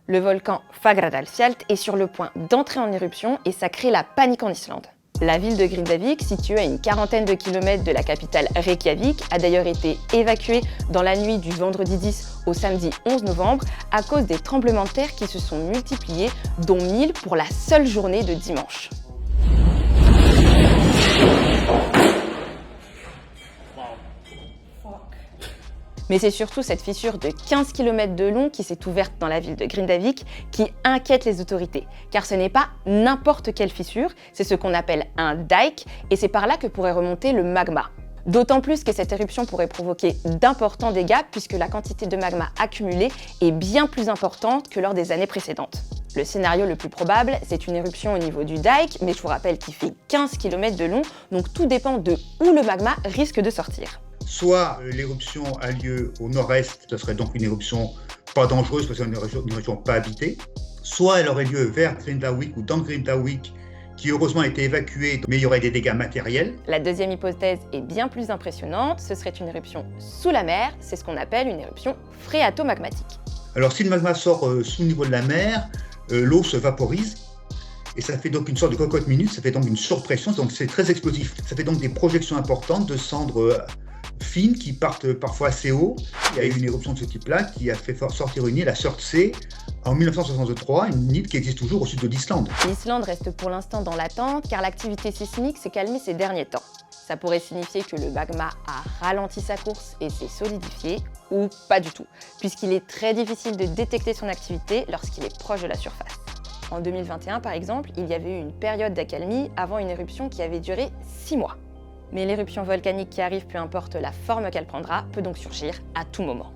Le volcan Fagradalsfjall est sur le point d'entrer en éruption et ça crée la panique en Islande. La ville de Grindavik, située à une quarantaine de kilomètres de la capitale Reykjavik, a d'ailleurs été évacuée dans la nuit du vendredi 10 au samedi 11 novembre à cause des tremblements de terre qui se sont multipliés, dont 1000 pour la seule journée de dimanche. Mais c'est surtout cette fissure de 15 km de long qui s'est ouverte dans la ville de Grindavik qui inquiète les autorités. Car ce n'est pas n'importe quelle fissure, c'est ce qu'on appelle un dike, et c'est par là que pourrait remonter le magma. D'autant plus que cette éruption pourrait provoquer d'importants dégâts puisque la quantité de magma accumulée est bien plus importante que lors des années précédentes. Le scénario le plus probable, c'est une éruption au niveau du dike, mais je vous rappelle qu'il fait 15 km de long, donc tout dépend de où le magma risque de sortir. Soit l'éruption a lieu au nord-est, ce serait donc une éruption pas dangereuse parce que c'est une éruption pas habitée. Soit elle aurait lieu vers Grindavik ou dans Grindavik, qui heureusement a été évacuée, mais il y aurait des dégâts matériels. La deuxième hypothèse est bien plus impressionnante, ce serait une éruption sous la mer, c'est ce qu'on appelle une éruption phréatomagmatique. Alors si le magma sort sous le niveau de la mer, l'eau se vaporise. Et ça fait donc une sorte de cocotte minute, ça fait donc une surpression, donc c'est très explosif. Ça fait donc des projections importantes de cendres fines qui partent parfois assez haut. Il y a eu une éruption de ce type-là qui a fait sortir une île, la Surtsey, en 1963, une île qui existe toujours au sud de l'Islande. L'Islande reste pour l'instant dans l'attente car l'activité sismique s'est calmée ces derniers temps. Ça pourrait signifier que le magma a ralenti sa course et s'est solidifié, ou pas du tout, puisqu'il est très difficile de détecter son activité lorsqu'il est proche de la surface. En 2021, par exemple, il y avait eu une période d'accalmie avant une éruption qui avait duré 6 mois. Mais l'éruption volcanique qui arrive, peu importe la forme qu'elle prendra, peut donc surgir à tout moment.